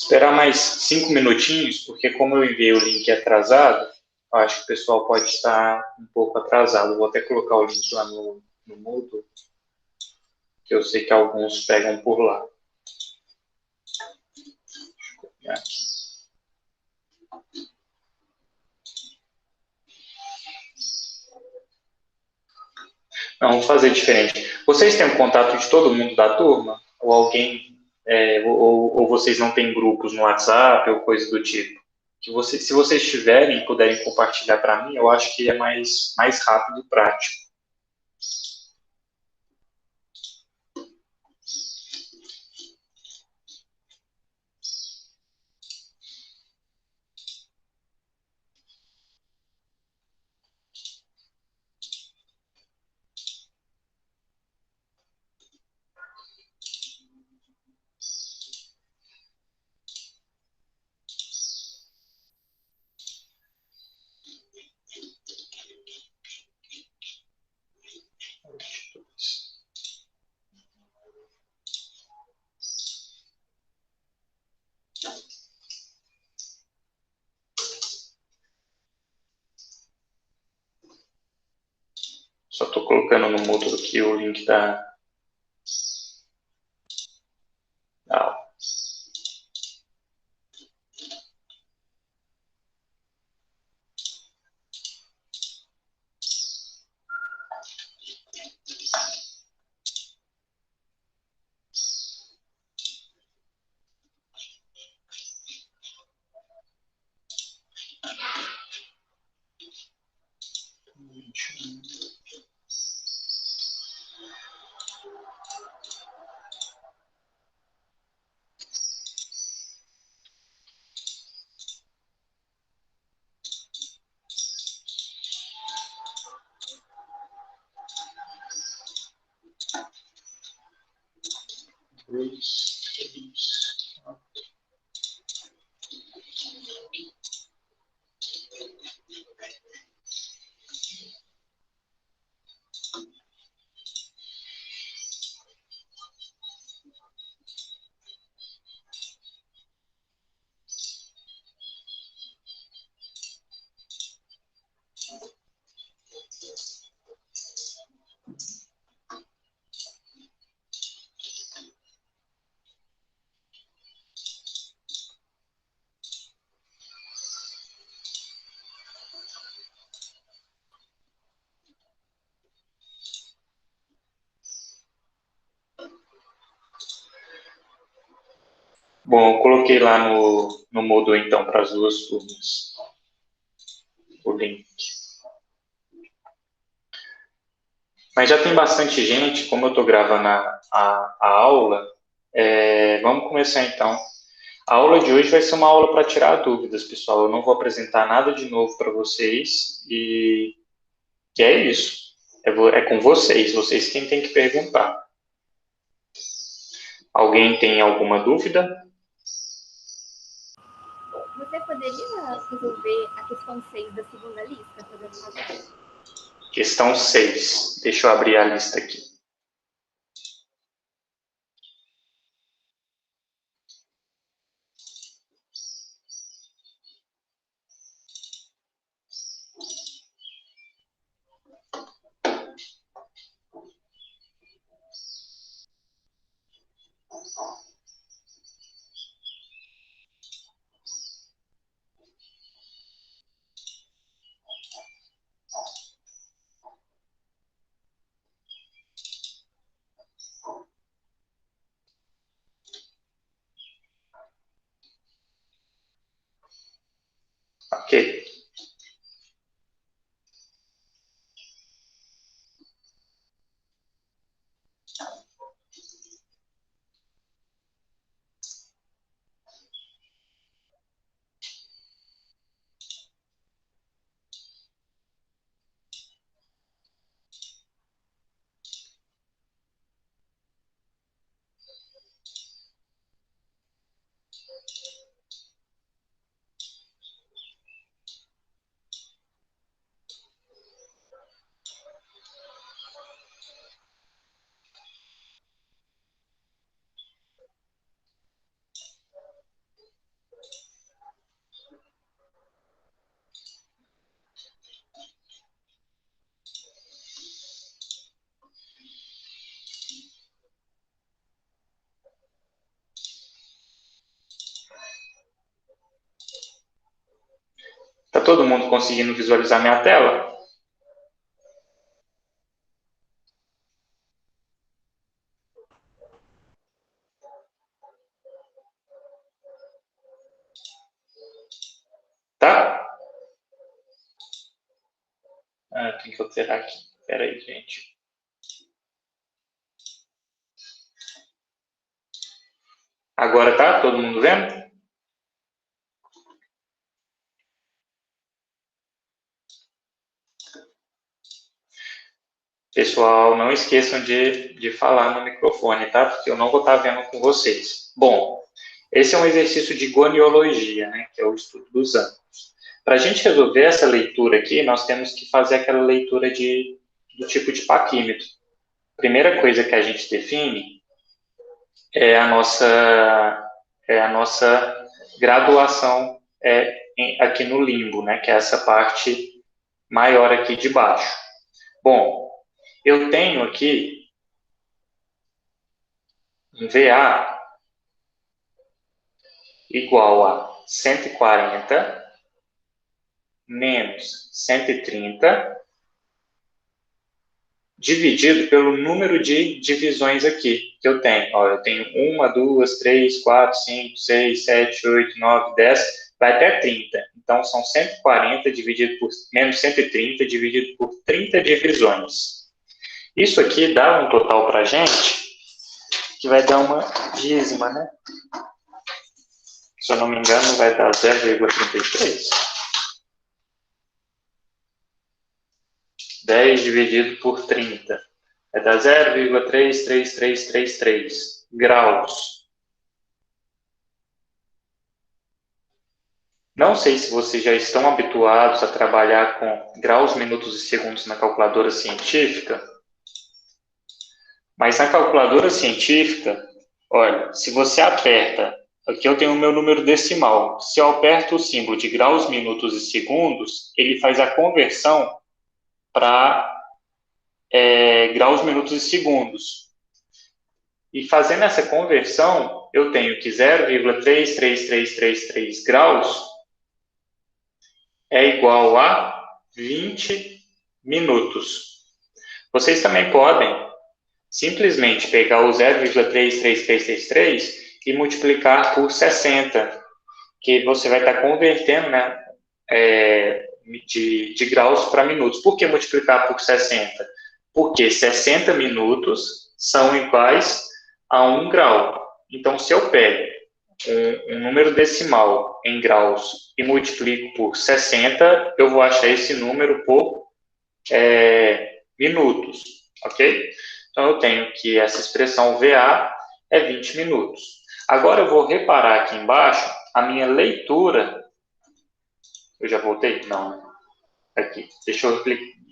Esperar mais 5 minutinhos, porque como eu enviei o link atrasado, eu acho que o pessoal pode estar um pouco atrasado. Vou até colocar o link lá no Moodle, que eu sei que alguns pegam por lá. Não, vamos fazer diferente. Vocês têm o contato de todo mundo da turma? Ou alguém, ou vocês não têm grupos no WhatsApp ou coisa do tipo? Se vocês tiverem e puderem compartilhar para mim, eu acho que é mais rápido e prático. Só estou colocando no Moodle aqui o link da aula. Bom, eu coloquei lá no Moodle, então, para as duas turmas, o link. Mas já tem bastante gente, como eu estou gravando a aula, vamos começar então. A aula de hoje vai ser uma aula para tirar dúvidas, pessoal. Eu não vou apresentar nada de novo para vocês e que é isso. É com vocês quem tem que perguntar. Alguém tem alguma dúvida? Você poderia resolver a questão 6 da segunda lista, fazendo favor? Questão 6. Deixa eu abrir a lista aqui. Ok. todo mundo conseguindo visualizar minha tela? Tá? Tem que alterar aqui. Espera aí, gente. Agora tá? Todo mundo vendo? Pessoal, não esqueçam de falar no microfone, tá? Porque eu não vou estar vendo com vocês. Bom, esse é um exercício de goniologia, né? Que é o estudo dos ângulos. Para a gente resolver essa leitura aqui, nós temos que fazer aquela leitura do tipo de paquímetro. Primeira coisa que a gente define é a nossa graduação aqui no limbo, né? Que é essa parte maior aqui de baixo. Bom, eu tenho aqui um VA igual a 140 menos 130 dividido pelo número de divisões aqui que eu tenho. Ó, eu tenho 1, 2, 3, 4, 5, 6, 7, 8, 9, 10, vai até 30. Então, são 140 dividido por menos 130 dividido por 30 divisões. Isso aqui dá um total para a gente, que vai dar uma dízima, né? Se eu não me engano, vai dar 0,33. 10 dividido por 30. Vai dar 0,33333 graus. Não sei se vocês já estão habituados a trabalhar com graus, minutos e segundos na calculadora científica, mas na calculadora científica, olha, se você aperta, aqui eu tenho o meu número decimal, se eu aperto o símbolo de graus, minutos e segundos, ele faz a conversão para graus, minutos e segundos. E fazendo essa conversão, eu tenho que 0,33333 graus é igual a 20 minutos. Vocês também podem simplesmente pegar o 0,33333 e multiplicar por 60, que você vai estar convertendo, né, de graus para minutos. Por que multiplicar por 60? Porque 60 minutos são iguais a 1 grau. Então, se eu pego um número decimal em graus e multiplico por 60, eu vou achar esse número por minutos, ok? Então, eu tenho que essa expressão VA é 20 minutos. Agora, eu vou reparar aqui embaixo a minha leitura. Eu já voltei? Não. Aqui. Deixa eu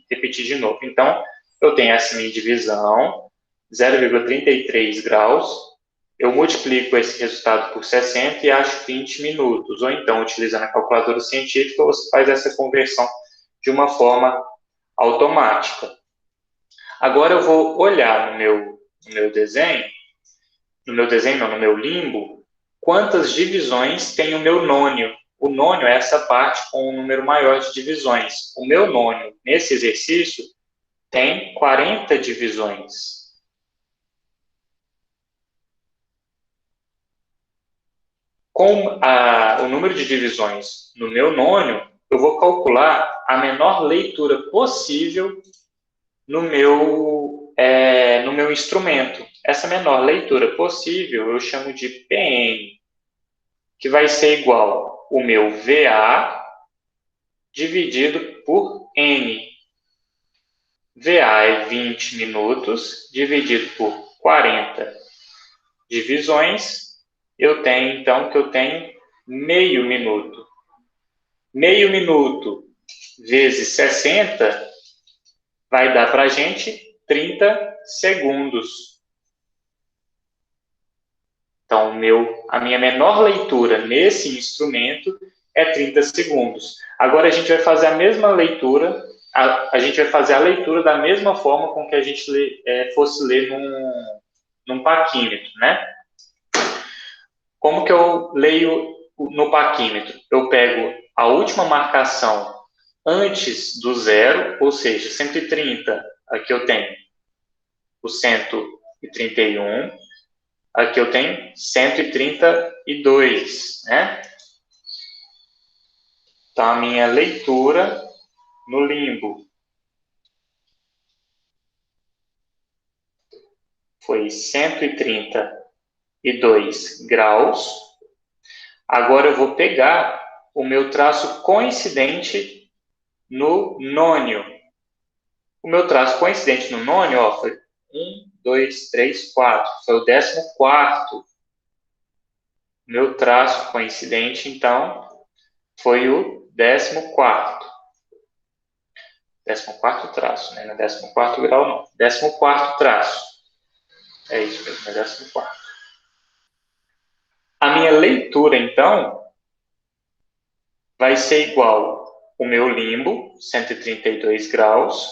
repetir de novo. Então, eu tenho essa minha divisão, 0,33 graus. Eu multiplico esse resultado por 60 e acho 20 minutos. Ou então, utilizando a calculadora científica, você faz essa conversão de uma forma automática. Agora eu vou olhar no meu desenho, no meu limbo, quantas divisões tem o meu nônio. O nônio é essa parte com um número maior de divisões. O meu nônio, nesse exercício, tem 40 divisões. Com o número de divisões no meu nônio, eu vou calcular a menor leitura possível no meu instrumento. Essa menor leitura possível eu chamo de PN, que vai ser igual o meu VA dividido por N. VA é 20 minutos, dividido por 40 divisões, eu tenho, então, que eu tenho meio minuto. Meio minuto vezes 60 vai dar para a gente 30 segundos. Então, a minha menor leitura nesse instrumento é 30 segundos. Agora, a gente vai fazer a mesma leitura, a gente vai fazer a leitura da mesma forma com que a gente fosse ler num paquímetro, né? Como que eu leio no paquímetro? Eu pego a última marcação antes do zero, ou seja, 130, aqui eu tenho o 131, aqui eu tenho 132, né? Então, a minha leitura no limbo foi 132 graus. Agora eu vou pegar o meu traço coincidente no nônio. O meu traço coincidente no nônio, ó, foi 1, 2, 3, 4. Foi o 14º. Meu traço coincidente, então, foi o 14º. 14º traço, né? Não é 14º grau, não. 14º traço. É isso mesmo, é 14º. A minha leitura, então, vai ser igual o meu limbo, 132 graus,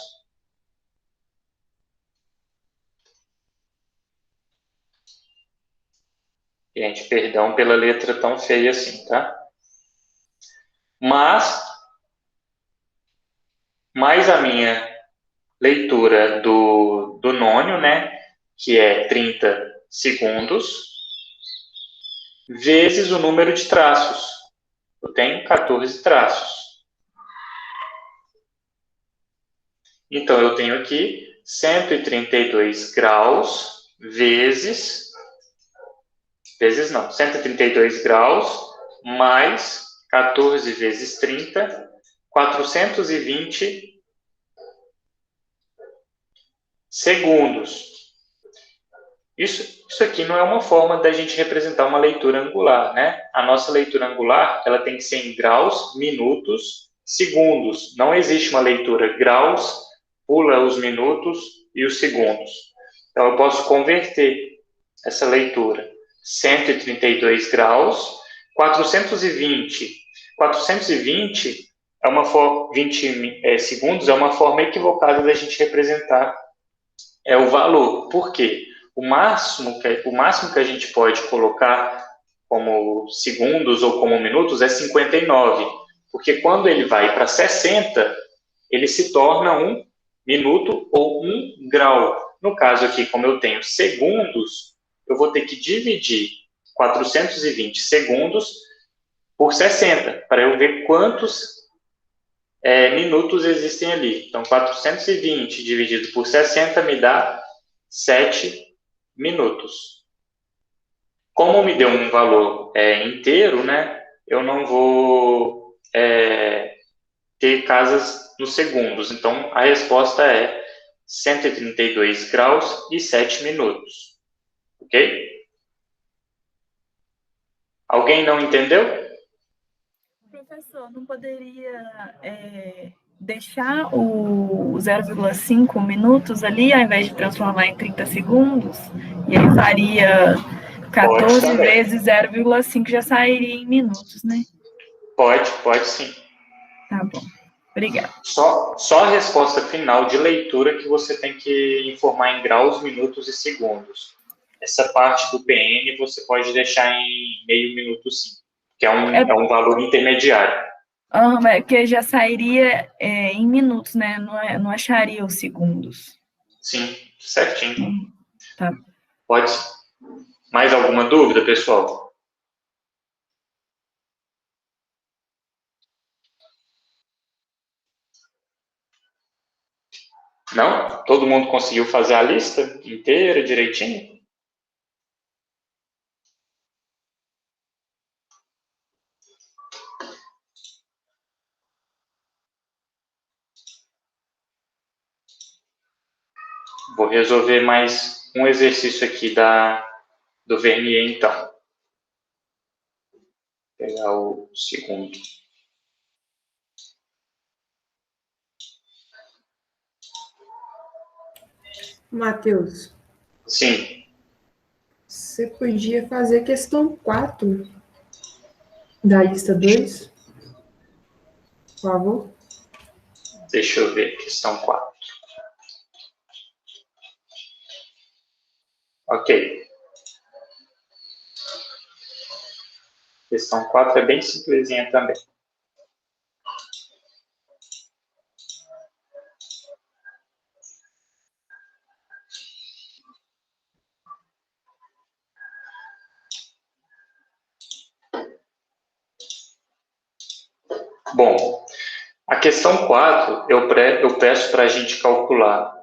gente, perdão pela letra tão feia assim, tá? Mas, mais a minha leitura do nônio, né? Que é 30 segundos, vezes o número de traços. Eu tenho 14 traços. Então, eu tenho aqui 132 graus vezes não, 132 graus mais 14 vezes 30, 420 segundos. Isso aqui não é uma forma da gente representar uma leitura angular, né? A nossa leitura angular, ela tem que ser em graus, minutos, segundos. Não existe uma leitura graus, pula os minutos e os segundos. Então, eu posso converter essa leitura. 132 graus, 420. 420 é uma 20 segundos é uma forma equivocada da gente representar o valor. Por quê? O máximo que a gente pode colocar como segundos ou como minutos é 59, porque quando ele vai para 60, ele se torna um minuto ou um grau. No caso aqui, como eu tenho segundos, eu vou ter que dividir 420 segundos por 60, para eu ver quantos minutos existem ali. Então, 420 dividido por 60 me dá 7 minutos. Como me deu um valor inteiro, né, eu não vou ter casas nos segundos. Então, a resposta é 132 graus e 7 minutos. Ok? Alguém não entendeu? Professor, não poderia deixar o 0,5 minutos ali, ao invés de transformar em 30 segundos? E aí faria 14 vezes 0,5, já sairia em minutos, né? Pode sim. Tá bom. Obrigada. Só a resposta final de leitura que você tem que informar em graus, minutos e segundos. Essa parte do PN você pode deixar em meio minuto sim, que é um valor intermediário. Que já sairia em minutos, né? Não acharia os segundos. Sim, certinho. Tá. Pode. Mais alguma dúvida, pessoal? Não? Todo mundo conseguiu fazer a lista inteira, direitinho? Vou resolver mais um exercício aqui do Vernier, então. Vou pegar o segundo. Matheus. Sim. Você podia fazer a questão 4 da lista 2, por favor? Deixa eu ver, questão 4. Ok. Questão 4 é bem simplesinha também. Bom, a questão 4, eu peço para a gente calcular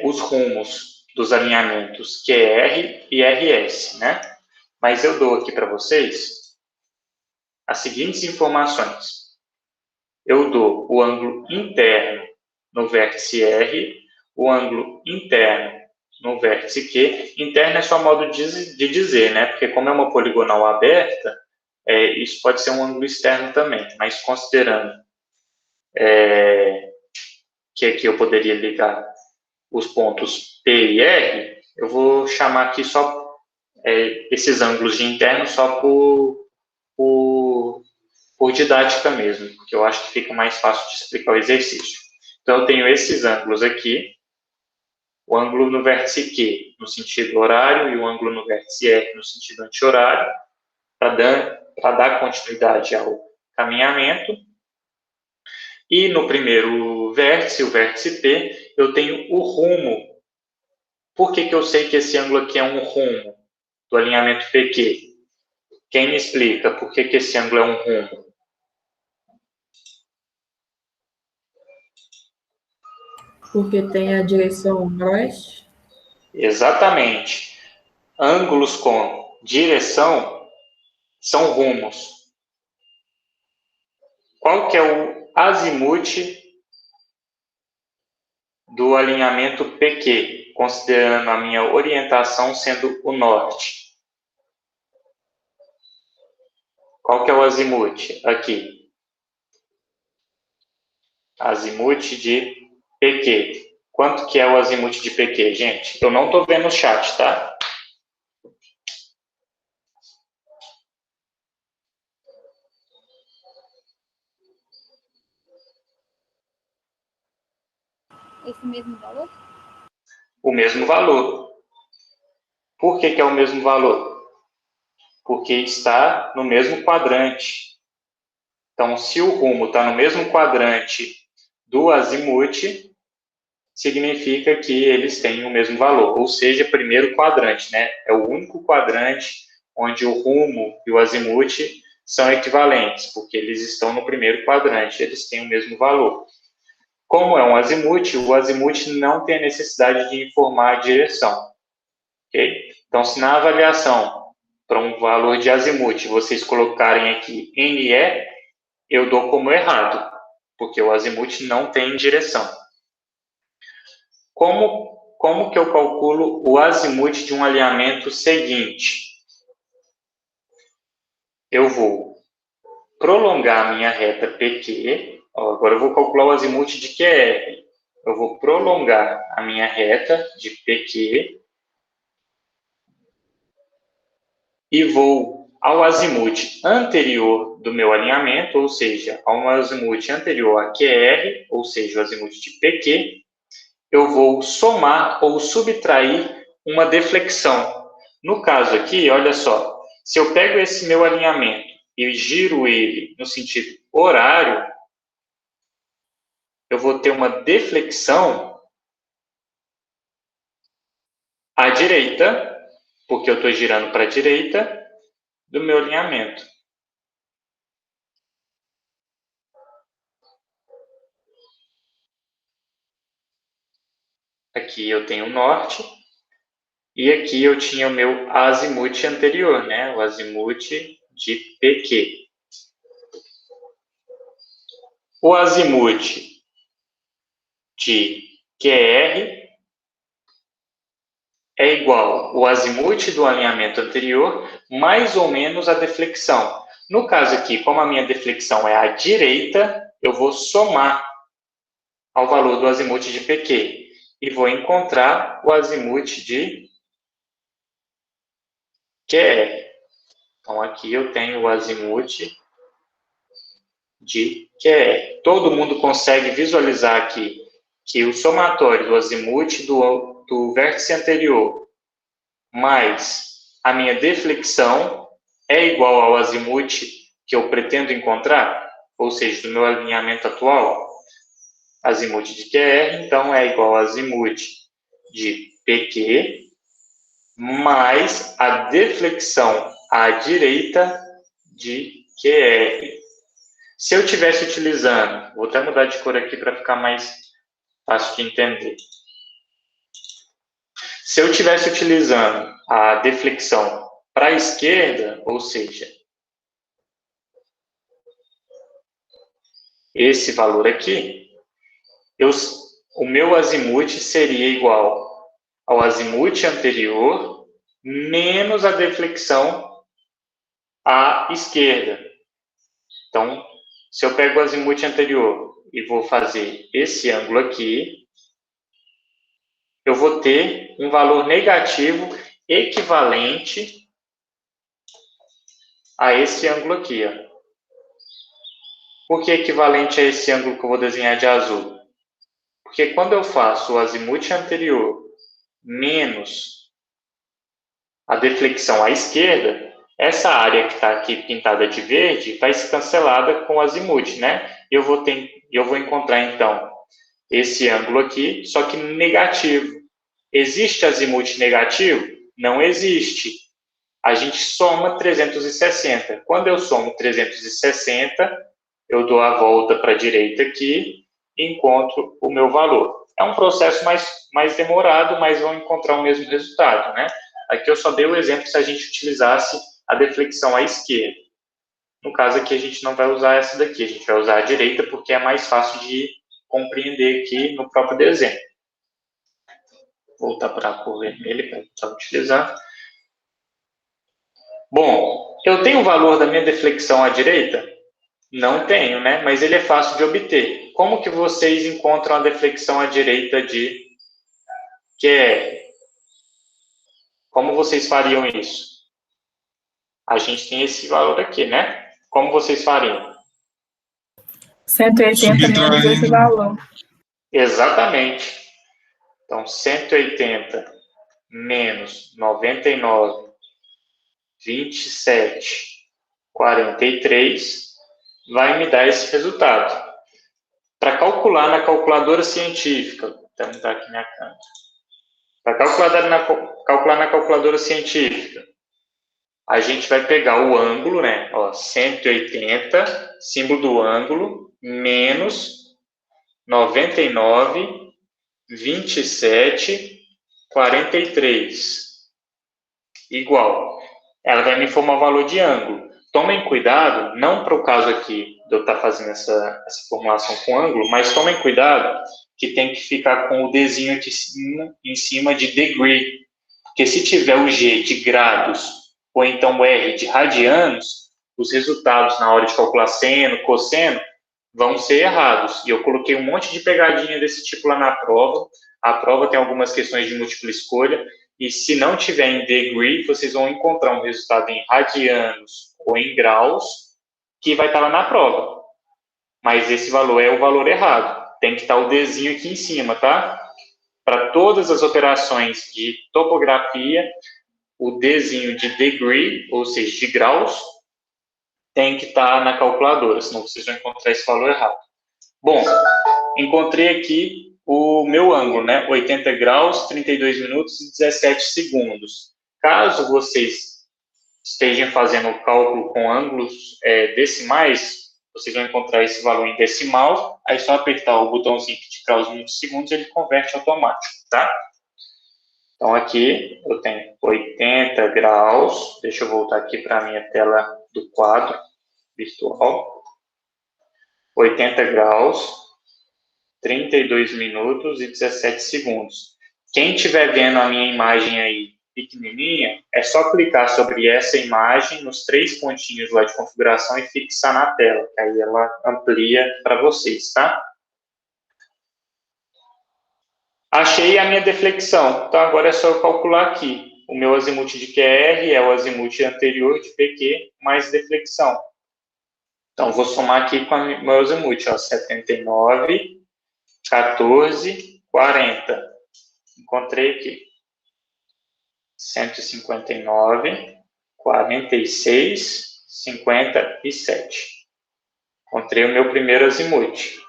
os rumos dos alinhamentos QR e RS, né? Mas eu dou aqui para vocês as seguintes informações. Eu dou o ângulo interno no vértice R, o ângulo interno no vértice Q. Interno é só modo de dizer, né? Porque como é uma poligonal aberta, isso pode ser um ângulo externo também, mas considerando que aqui eu poderia ligar os pontos P e R, eu vou chamar aqui só esses ângulos de interno só por didática mesmo, porque eu acho que fica mais fácil de explicar o exercício. Então, eu tenho esses ângulos aqui, o ângulo no vértice Q no sentido horário e o ângulo no vértice R no sentido anti-horário, para dar continuidade ao caminhamento. E no primeiro vértice, o vértice P, eu tenho o rumo. Por que eu sei que esse ângulo aqui é um rumo do alinhamento PQ? Quem me explica por que esse ângulo é um rumo? Porque tem a direção oeste. Exatamente. Ângulos com direção são rumos. Qual que é o azimuth do alinhamento PQ, considerando a minha orientação sendo o norte? Qual que é o azimuth aqui? Azimuth de PQ. Quanto que é o azimuth de PQ, gente? Eu não estou vendo o chat, tá? Esse mesmo valor? O mesmo valor. Por que é o mesmo valor? Porque está no mesmo quadrante. Então, se o rumo está no mesmo quadrante do azimuth, significa que eles têm o mesmo valor, ou seja, primeiro quadrante, né? É o único quadrante onde o rumo e o azimuth são equivalentes, porque eles estão no primeiro quadrante, eles têm o mesmo valor. Como é um azimuth, o azimuth não tem a necessidade de informar a direção. Okay? Então, se na avaliação para um valor de azimuth vocês colocarem aqui NE, eu dou como errado, porque o azimuth não tem direção. Como que eu calculo o azimuth de um alinhamento seguinte? Eu vou prolongar a minha reta PQ. Agora eu vou calcular o azimuth de QR. Eu vou prolongar a minha reta de PQ e vou ao azimuth anterior do meu alinhamento, ou seja, ao azimuth anterior a QR, ou seja, o azimuth de PQ, eu vou somar ou subtrair uma deflexão. No caso aqui, olha só, se eu pego esse meu alinhamento e giro ele no sentido horário, eu vou ter uma deflexão à direita, porque eu estou girando para a direita do meu alinhamento. Aqui eu tenho o norte, e aqui eu tinha o meu azimuth anterior, né? O azimuth de PQ. O azimuth de QR é igual ao azimuth do alinhamento anterior, mais ou menos a deflexão. No caso aqui, como a minha deflexão é à direita, eu vou somar ao valor do azimuth de PQ e vou encontrar o azimuth de QR. Então, aqui eu tenho o azimuth de QR. Todo mundo consegue visualizar aqui que o somatório do azimuth do vértice anterior mais a minha deflexão é igual ao azimuth que eu pretendo encontrar, ou seja, do meu alinhamento atual, azimuth de QR, então é igual ao azimuth de PQ mais a deflexão à direita de QR. Se eu estivesse utilizando, vou até mudar de cor aqui para ficar mais fácil de entender. Se eu estivesse utilizando a deflexão para a esquerda, ou seja, esse valor aqui, o meu azimuth seria igual ao azimuth anterior menos a deflexão à esquerda. Então, se eu pego o azimuth anterior e vou fazer esse ângulo aqui, eu vou ter um valor negativo equivalente a esse ângulo aqui, ó. Por que equivalente a esse ângulo que eu vou desenhar de azul? Porque quando eu faço o azimuth anterior menos a deflexão à esquerda, essa área que está aqui pintada de verde vai ser cancelada com o azimuth, né? Eu vou encontrar, então, esse ângulo aqui, só que negativo. Existe azimuth negativo? Não existe. A gente soma 360. Quando eu somo 360, eu dou a volta para a direita aqui e encontro o meu valor. É um processo mais demorado, mas vão encontrar o mesmo resultado, né? Aqui eu só dei o exemplo se a gente utilizasse a deflexão à esquerda. No caso aqui, a gente não vai usar essa daqui, a gente vai usar a direita porque é mais fácil de compreender aqui no próprio desenho. Vou voltar para a cor vermelha para estar utilizando. Bom, eu tenho o valor da minha deflexão à direita? Não tenho, né? Mas ele é fácil de obter. Como que vocês encontram a deflexão à direita de QR? Como vocês fariam isso? A gente tem esse valor aqui, né? Como vocês fariam? 180 menos esse valor. Exatamente. Então, 180 menos 99, 27, 43 vai me dar esse resultado. Para calcular na calculadora científica, vou mudar aqui minha câmera. Para calcular na calculadora científica, a gente vai pegar o ângulo, né? Ó, 180, símbolo do ângulo, menos 99, 27, 43. Igual. Ela vai me informar o valor de ângulo. Tomem cuidado, não para o caso aqui de eu estar fazendo essa formulação com ângulo, mas tomem cuidado que tem que ficar com o Dzinho aqui em cima de degree. Porque se tiver o G de graus ou então o R de radianos, os resultados na hora de calcular seno, cosseno, vão ser errados. E eu coloquei um monte de pegadinha desse tipo lá na prova. A prova tem algumas questões de múltipla escolha. E se não tiver em degree, vocês vão encontrar um resultado em radianos ou em graus que vai estar lá na prova. Mas esse valor é o valor errado. Tem que estar o Dzinho aqui em cima, tá? Para todas as operações de topografia, o Dzinho de degree, ou seja, de graus, tem que estar na calculadora, senão vocês vão encontrar esse valor errado. Bom, encontrei aqui o meu ângulo, né? 80 graus, 32 minutos e 17 segundos. Caso vocês estejam fazendo o cálculo com ângulos decimais, vocês vão encontrar esse valor em decimal, aí só apertar o botãozinho que indicar os minutos e segundos, ele converte automático, tá? Então, aqui eu tenho 80 graus, deixa eu voltar aqui para a minha tela do quadro virtual. 80 graus, 32 minutos e 17 segundos. Quem estiver vendo a minha imagem aí pequenininha, é só clicar sobre essa imagem nos 3 pontinhos lá de configuração e fixar na tela, que aí ela amplia para vocês, tá? Achei a minha deflexão, então agora é só eu calcular aqui. O meu azimuth de QR é o azimuth anterior de PQ mais deflexão. Então, vou somar aqui com o meu azimuth, ó, 79, 14, 40. Encontrei aqui. 159, 46, 57. Encontrei o meu primeiro azimuth.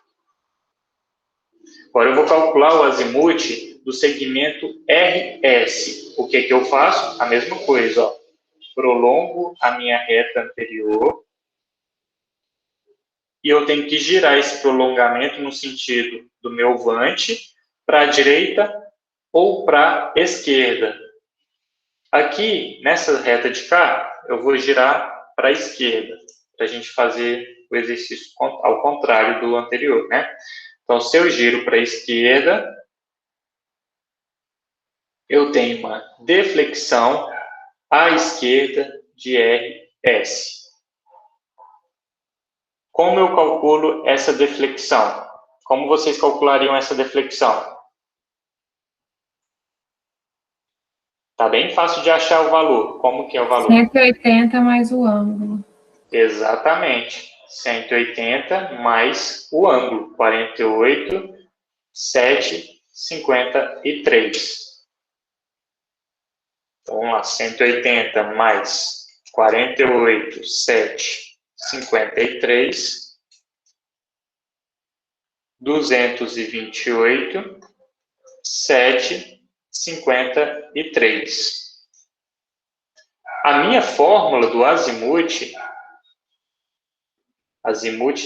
Agora eu vou calcular o azimuth do segmento RS. O que eu faço? A mesma coisa, ó. Prolongo a minha reta anterior e eu tenho que girar esse prolongamento no sentido do meu vante para a direita ou para a esquerda. Aqui, nessa reta de cá, eu vou girar para a esquerda, para a gente fazer o exercício ao contrário do anterior, né? Então, se eu giro para a esquerda, eu tenho uma deflexão à esquerda de RS. Como eu calculo essa deflexão? Como vocês calculariam essa deflexão? Tá bem fácil de achar o valor. Como que é o valor? 180 mais o ângulo. Exatamente. 180 mais o ângulo. 48, 7, 53. Então, vamos lá. 180 mais 48, 7, 53. 228, 7, 53. A minha fórmula do azimuth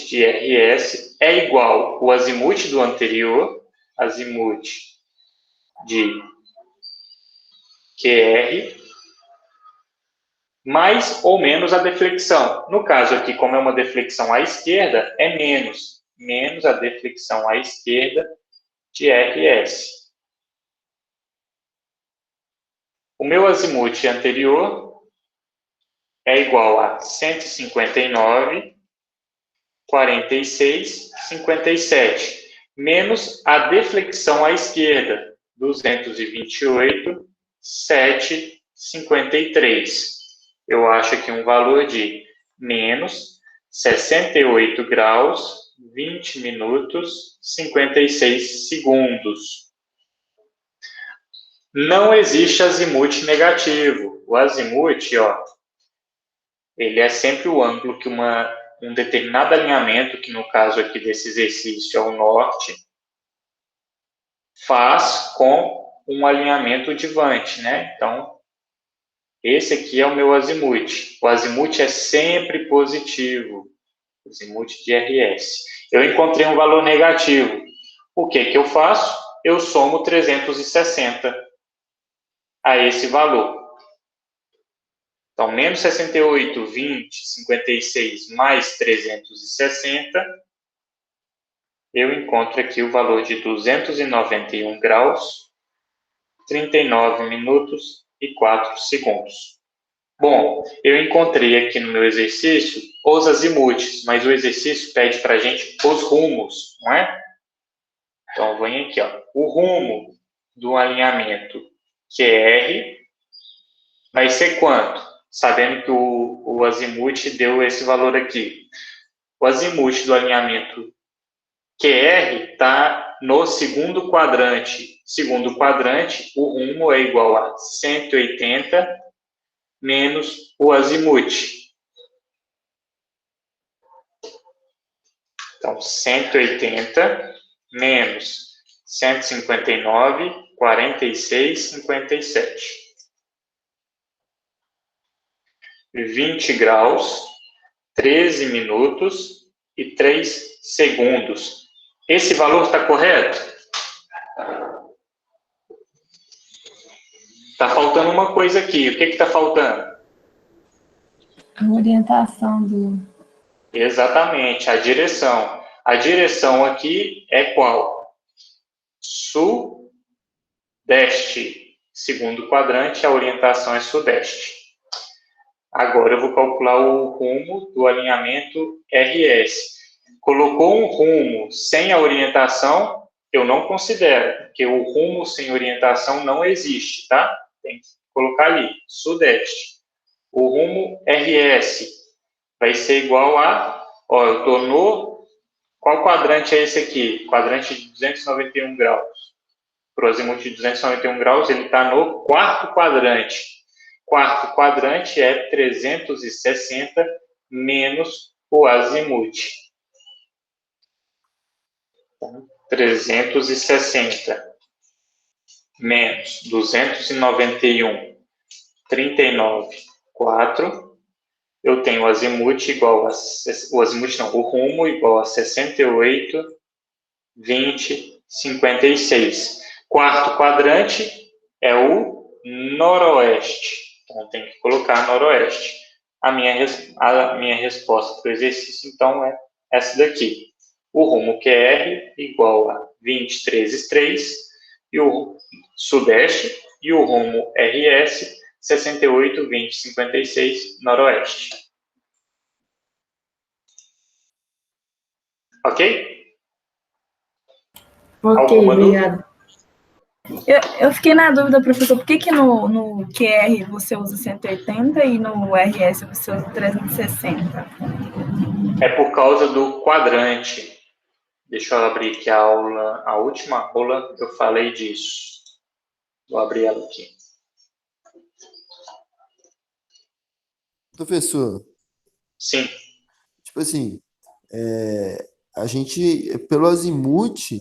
de RS, é igual o azimuth do anterior, azimuth de QR, mais ou menos a deflexão. No caso aqui, como é uma deflexão à esquerda, é menos a deflexão à esquerda de RS. O meu azimuth anterior é igual a 159, 46, 57, menos a deflexão à esquerda, 228, 7, 53. Eu acho aqui um valor de menos 68 graus, 20 minutos, 56 segundos. Não existe azimuth negativo. O azimuth, ó, ele é sempre o ângulo que um determinado alinhamento, que no caso aqui desse exercício é o norte, faz com um alinhamento de vante, né? Então, esse aqui é o meu azimuth. O azimuth é sempre positivo. Azimuth de RS. Eu encontrei um valor negativo. O que eu faço? Eu somo 360 a esse valor. Então, menos 68, 20, 56 mais 360, eu encontro aqui o valor de 291 graus, 39 minutos e 4 segundos. Bom, eu encontrei aqui no meu exercício os azimuths, mas o exercício pede para a gente os rumos, não é? Então, vem aqui, ó, o rumo do alinhamento QR vai ser quanto? Sabendo que o azimuth deu esse valor aqui. O azimuth do alinhamento QR está no segundo quadrante. Segundo quadrante, o rumo é igual a 180 menos o azimuth. Então, 180 menos 159, 46, 57. 20 graus, 13 minutos e 3 segundos. Esse valor está correto? Está faltando uma coisa aqui. O que está faltando? A orientação do... Exatamente, a direção. A direção aqui é qual? Sudeste. Segundo quadrante, a orientação é sudeste. Agora eu vou calcular o rumo do alinhamento RS. Colocou um rumo sem a orientação, eu não considero, porque o rumo sem orientação não existe, tá? Tem que colocar ali, sudeste. O rumo RS vai ser igual a, ó, eu estou no, qual quadrante é esse aqui? Quadrante de 291 graus. Para o azimuth de 291 graus, ele está no quarto quadrante. Quarto quadrante é 360 menos o azimuth. Então, 360 menos 291, 39, 4, eu tenho o azimuth igual a... O azimuth não, o rumo igual a 68, 20, 56. Quarto quadrante é o noroeste. Então, tem que colocar noroeste. A minha resposta para o exercício, então, é essa daqui. O rumo QR igual a 20 vezes 3, e o sudeste, e o rumo RS, 68, 20, 56, noroeste. Ok? Ok, Alguma obrigada. Eu fiquei na dúvida, professor, por que no QR você usa 180 e no RS você usa 360? É por causa do quadrante. Deixa eu abrir aqui a aula, a última aula eu falei disso. Vou abrir ela aqui. Professor, Sim, tipo assim, a gente, pelo azimuth,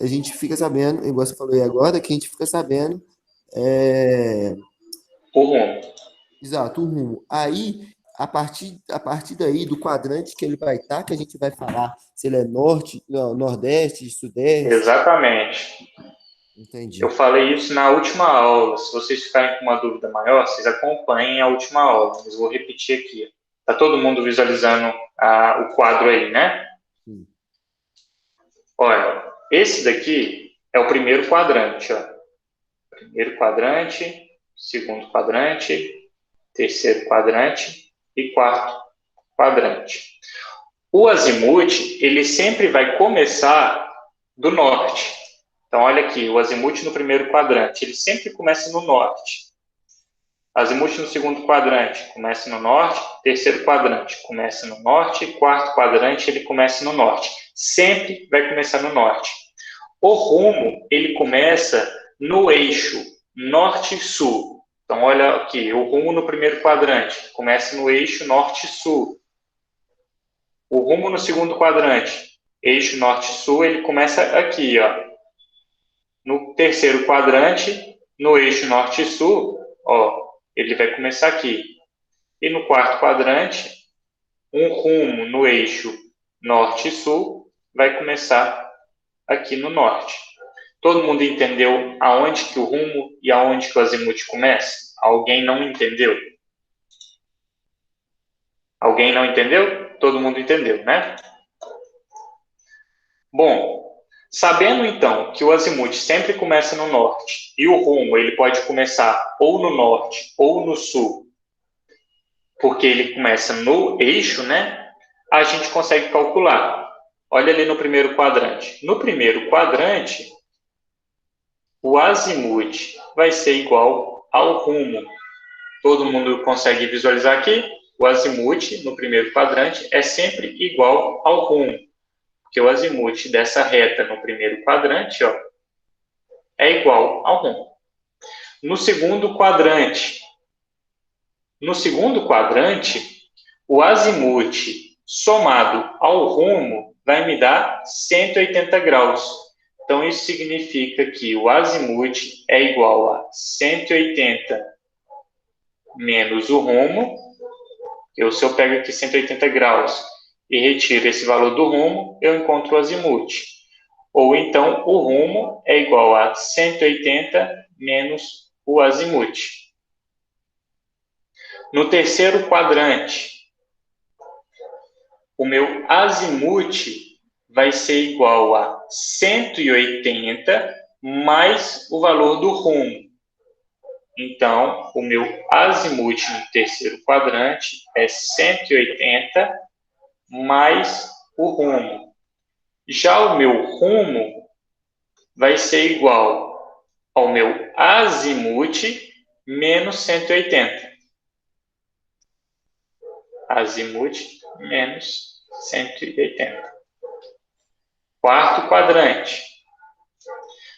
a gente fica sabendo, igual você falou aí agora, que a gente fica sabendo, é, o rumo. exato, o rumo. Aí, a partir daí, do quadrante que ele vai estar, que a gente vai falar se ele é norte, não, nordeste, sudeste. Exatamente. Eu Entendi. falei isso na última aula. Se vocês ficarem com uma dúvida maior, vocês acompanhem a última aula. Mas vou repetir aqui. Está todo mundo visualizando o quadro aí, né? Sim. Olha, esse daqui é o primeiro quadrante. Ó. Primeiro quadrante, segundo quadrante, terceiro quadrante e quarto quadrante. O azimuth, ele sempre vai começar do norte. Então, olha aqui, o azimuth no primeiro quadrante, ele sempre começa no norte. Azimuth no segundo quadrante, começa no norte. Terceiro quadrante, começa no norte. Quarto quadrante, ele começa no norte. Sempre vai começar no norte. O rumo, ele começa no eixo norte-sul. Então, olha aqui, o rumo no primeiro quadrante começa no eixo norte-sul. O rumo no segundo quadrante, eixo norte-sul, ele começa aqui, ó. No terceiro quadrante, no eixo norte-sul, ó, ele vai começar aqui. E no quarto quadrante, um rumo no eixo norte-sul vai começar aqui no norte. Todo mundo entendeu aonde que o rumo e aonde que o azimuth começa? Alguém não entendeu? Alguém não entendeu? Todo mundo entendeu, né? Bom, sabendo então que o azimuth sempre começa no norte e o rumo ele pode começar ou no norte ou no sul, porque ele começa no eixo, né? A gente consegue calcular. Olha ali no primeiro quadrante. No primeiro quadrante, o azimuth vai ser igual ao rumo. Todo mundo consegue visualizar aqui? O azimuth no primeiro quadrante é sempre igual ao rumo. Porque o azimuth dessa reta no primeiro quadrante, ó, é igual ao rumo. No segundo quadrante, o azimuth somado ao rumo vai me dar 180 graus. Então, isso significa que o azimuth é igual a 180 menos o rumo. Se eu pego aqui 180 graus e retiro esse valor do rumo, eu encontro o azimuth. Ou então, o rumo é igual a 180 menos o azimuth. No terceiro quadrante, o meu azimuth vai ser igual a 180 mais o valor do rumo. Então, o meu azimuth no terceiro quadrante é 180 mais o rumo. Já o meu rumo vai ser igual ao meu azimuth menos 180. Azimuth menos 180. Quarto quadrante.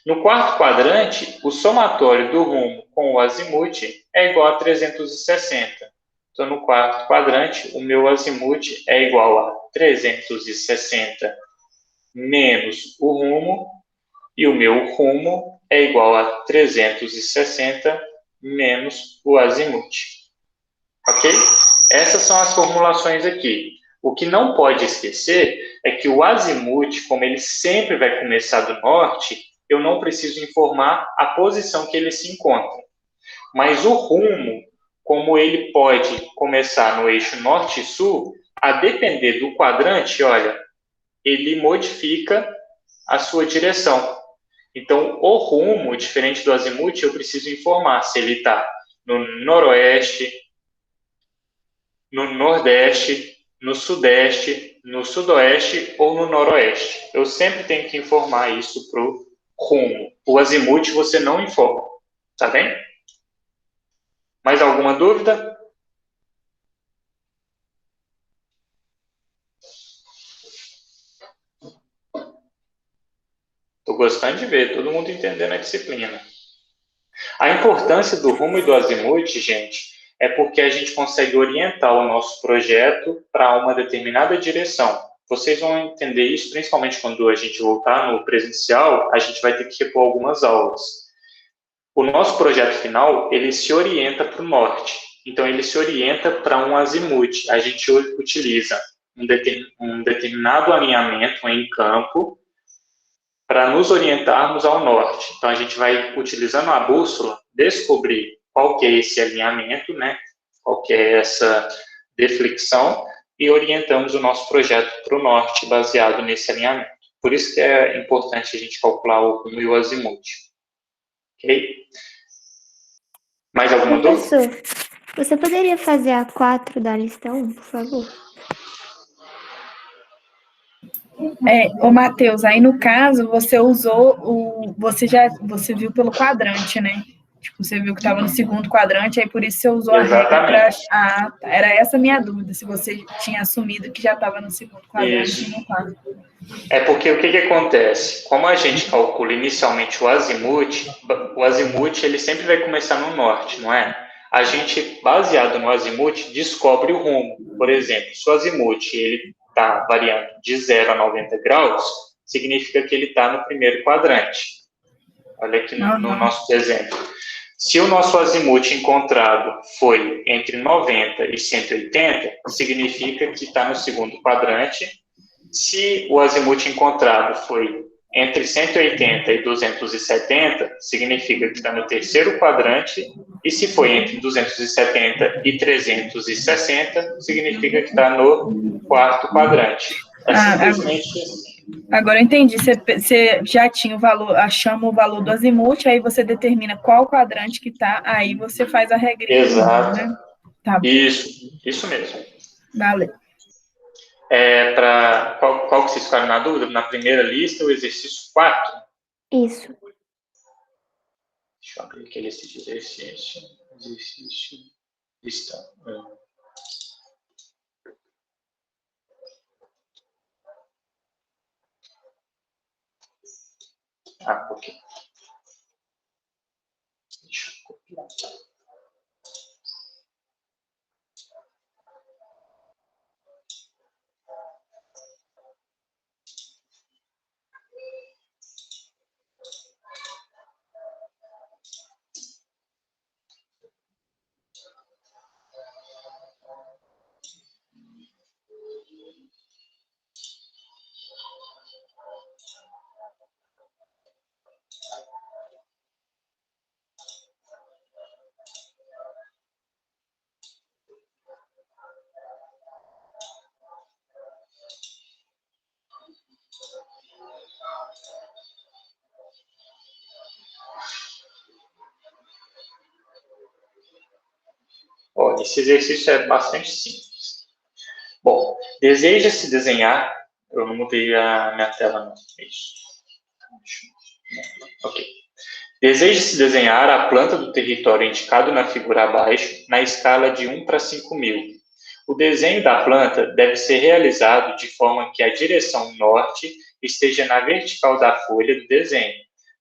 No quarto quadrante, o somatório do rumo com o azimuth é igual a 360. Então, no quarto quadrante, o meu azimuth é igual a 360 menos o rumo, e o meu rumo é igual a 360 menos o azimuth. Ok? essas são as formulações aqui. O que não pode esquecer é que o azimuth, como ele sempre vai começar do norte, eu não preciso informar a posição que ele se encontra. Mas o rumo, como ele pode começar no eixo norte e sul, a depender do quadrante, olha, ele modifica a sua direção. Então, o rumo, diferente do azimuth, eu preciso informar se ele está no noroeste, no nordeste, no sudeste, no sudoeste ou no noroeste. Eu sempre tenho que informar isso para o rumo. O azimuth você não informa, tá bem? Mais alguma dúvida? Estou gostando de ver, todo mundo entendendo a disciplina. A importância do rumo e do azimuth, gente, é porque a gente consegue orientar o nosso projeto para uma determinada direção. Vocês vão entender isso, principalmente quando a gente voltar no presencial, a gente vai ter que repor algumas aulas. O nosso projeto final, ele se orienta para o norte. Então, ele se orienta para um azimuth. A gente utiliza um determinado alinhamento em campo para nos orientarmos ao norte. Então, a gente vai, utilizando a bússola, descobrir qual que é esse alinhamento, né? Qual que é essa deflexão, e orientamos o nosso projeto para o norte, baseado nesse alinhamento. Por isso que é importante a gente calcular o rumo e o azimuth. Ok? Mais alguma dúvida? Professor, você poderia fazer a 4 da lista 1, por favor? Ô Matheus, aí no caso você usou você viu pelo quadrante, né? Tipo, você viu que estava no segundo quadrante, aí por isso você usou a regra para. Ah, tá. Era essa a minha dúvida, se você tinha assumido que já estava no segundo quadrante e no quarto. É porque o que acontece? Como a gente calcula inicialmente o azimuth ele sempre vai começar no norte, não é? A gente, baseado no azimuth, descobre o rumo. Por exemplo, se o azimuth ele está variando de 0 a 90 graus, significa que ele está no primeiro quadrante. Olha aqui no nosso exemplo. Se o nosso azimuth encontrado foi entre 90 e 180, significa que está no segundo quadrante. Se o azimuth encontrado foi entre 180 e 270, significa que está no terceiro quadrante. E se foi entre 270 e 360, significa que está no quarto quadrante. É simplesmente assim. Agora eu entendi. Você já tinha o valor, chama o valor do azimuth, aí você determina qual quadrante que está, aí você faz a regrinha. Exato. Né? Tá. Isso mesmo. Valeu. Qual que vocês ficaram na dúvida? Na primeira lista, o exercício 4? Isso. Deixa eu abrir aqui esse exercício. Exercício lista 1. Ok. Deixa eu copiar. Olha, esse exercício é bastante simples. Bom, deseja-se desenhar... Eu não mudei a minha tela, não. Isso. Ok. Deseja-se desenhar a planta do território indicado na figura abaixo, na escala de 1 para 5.000. O desenho da planta deve ser realizado de forma que a direção norte esteja na vertical da folha do desenho.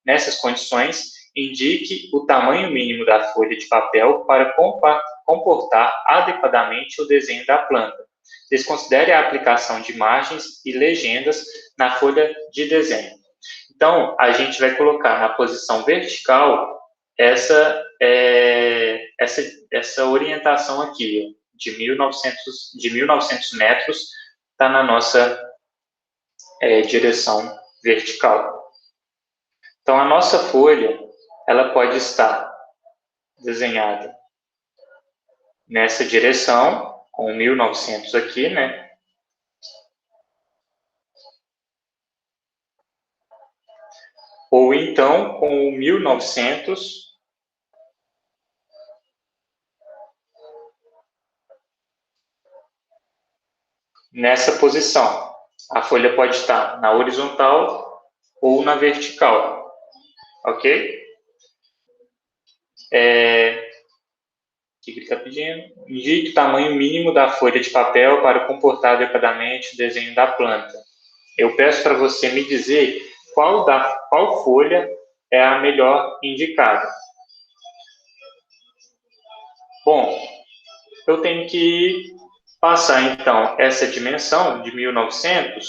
Nessas condições, indique o tamanho mínimo da folha de papel para comportar adequadamente o desenho da planta. Desconsidere a aplicação de margens e legendas na folha de desenho. Então, a gente vai colocar na posição vertical essa orientação aqui, de 1.900 metros está na nossa direção vertical. Então, a nossa folha, ela pode estar desenhada nessa direção, com 1.900 aqui, né? Ou então, com o 1.900 nessa posição. A folha pode estar na horizontal ou na vertical, ok? O que ele está pedindo? Indique o tamanho mínimo da folha de papel para comportar adequadamente o desenho da planta. Eu peço para você me dizer qual folha é a melhor indicada. Bom, eu tenho que passar, então, essa dimensão de 1.900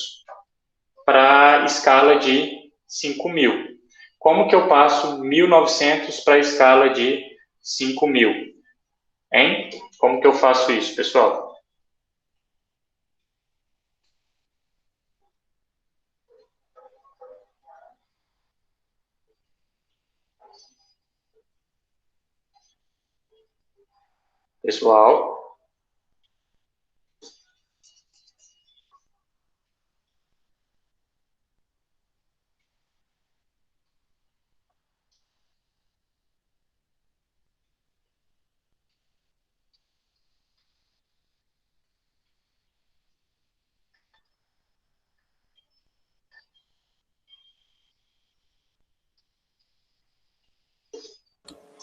para a escala de 5.000. Como que eu passo 1.900 para a escala de 5.000? Hein? Como que eu faço isso, pessoal? Pessoal?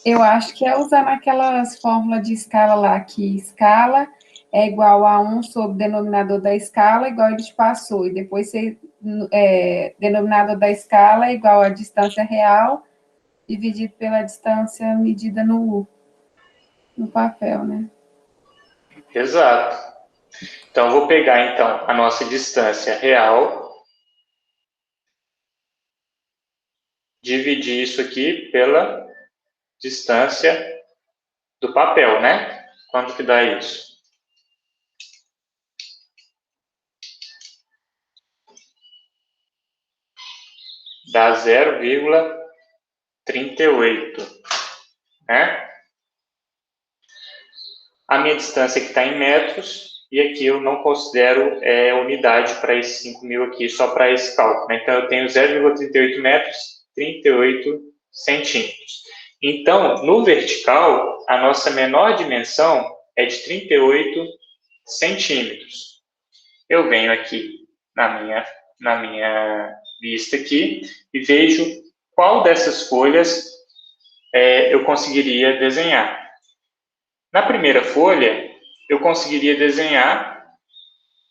Eu acho que é usando aquelas fórmulas de escala lá, que escala é igual a 1 sobre o denominador da escala, igual ele te passou, e depois denominador da escala é igual a distância real, dividido pela distância medida no papel, né? Exato. Então, eu vou pegar, então, a nossa distância real, dividir isso aqui pela distância do papel, né? Quanto que dá isso? Dá 0,38, né? A minha distância aqui está em metros, e aqui eu não considero unidade para esses 5.000 aqui, só para esse cálculo, né? Então, eu tenho 0,38 metros, 38 centímetros. Então, no vertical, a nossa menor dimensão é de 38 centímetros. Eu venho aqui na minha vista aqui e vejo qual dessas folhas eu conseguiria desenhar. Na primeira folha, eu conseguiria desenhar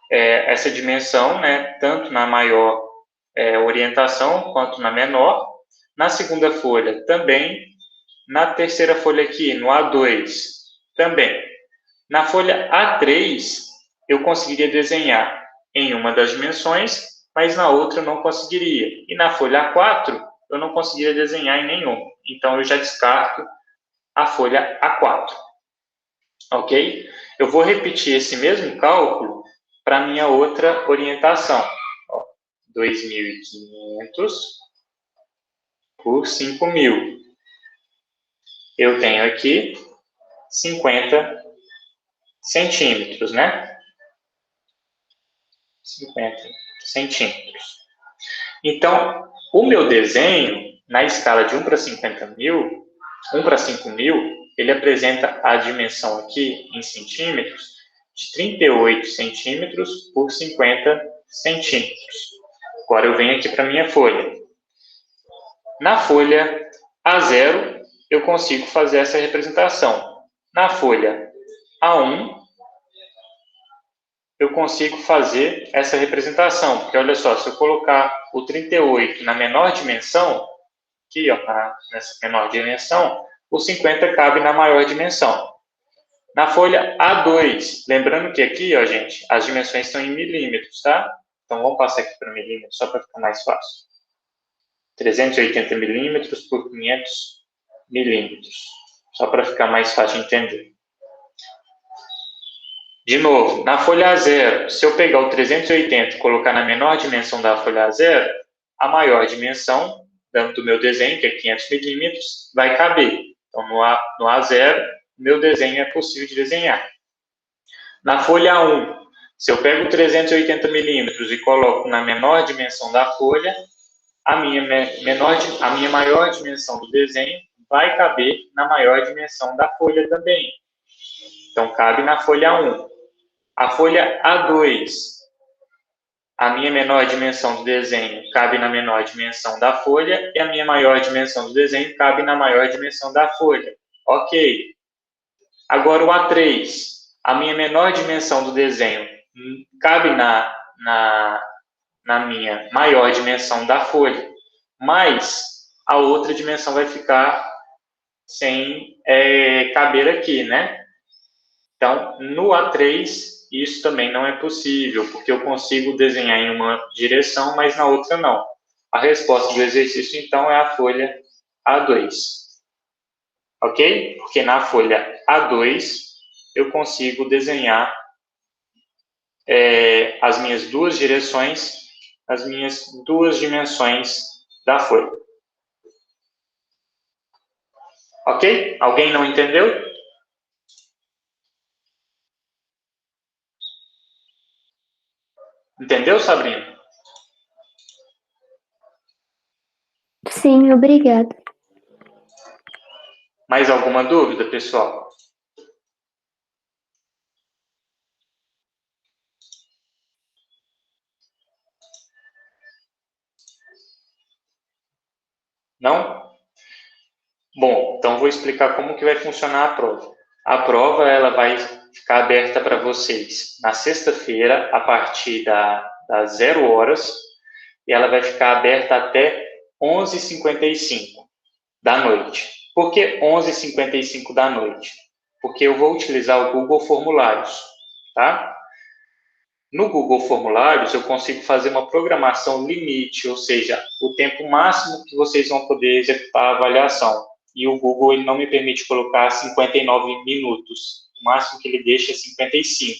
essa dimensão, né, tanto na maior orientação quanto na menor. Na segunda folha, também. Na terceira folha aqui, no A2, também. Na folha A3, eu conseguiria desenhar em uma das dimensões, mas na outra eu não conseguiria. E na folha A4, eu não conseguiria desenhar em nenhuma. Então, eu já descarto a folha A4. Ok? Eu vou repetir esse mesmo cálculo para a minha outra orientação. 2.500 por 5.000. Eu tenho aqui 50 centímetros, né? 50 centímetros. Então, o meu desenho, na escala de 1 para 50.000, 1 para 5.000, ele apresenta a dimensão aqui em centímetros de 38 centímetros por 50 centímetros. Agora eu venho aqui para a minha folha. Na folha A0, eu consigo fazer essa representação. Na folha A1, eu consigo fazer essa representação, porque olha só, se eu colocar o 38 na menor dimensão, aqui, ó, nessa menor dimensão, o 50 cabe na maior dimensão. Na folha A2, lembrando que aqui, ó, gente, as dimensões estão em milímetros, tá? Então, vamos passar aqui para milímetros, só para ficar mais fácil. 380 milímetros por 500 milímetros, só para ficar mais fácil de entender. De novo, na folha A0, se eu pegar o 380 e colocar na menor dimensão da folha A0, a maior dimensão do meu desenho, que é 500 milímetros, vai caber. Então, no A0, meu desenho é possível de desenhar. Na folha A1, se eu pego 380 milímetros e coloco na menor dimensão da folha, a minha maior dimensão do desenho vai caber na maior dimensão da folha também. Então, cabe na folha A1. A folha A2, a minha menor dimensão do desenho cabe na menor dimensão da folha e a minha maior dimensão do desenho cabe na maior dimensão da folha. Ok. Agora o A3, a minha menor dimensão do desenho cabe na minha maior dimensão da folha, mas a outra dimensão vai ficar sem caber aqui, né? Então, no A3, isso também não é possível, porque eu consigo desenhar em uma direção, mas na outra não. A resposta do exercício, então, é a folha A2. Ok? Porque na folha A2, eu consigo desenhar as minhas duas direções, as minhas duas dimensões da folha. Ok? Alguém não entendeu? Entendeu, Sabrina? Sim, obrigada. Mais alguma dúvida, pessoal? Não? Bom, então vou explicar como que vai funcionar a prova. A prova ela vai ficar aberta para vocês na sexta-feira, a partir das 0 horas, e ela vai ficar aberta até 11h55 da noite. Por que 11h55 da noite? Porque eu vou utilizar o Google Formulários, tá? No Google Formulários, eu consigo fazer uma programação limite, ou seja, o tempo máximo que vocês vão poder executar a avaliação. E o Google ele não me permite colocar 59 minutos. O máximo que ele deixa é 55.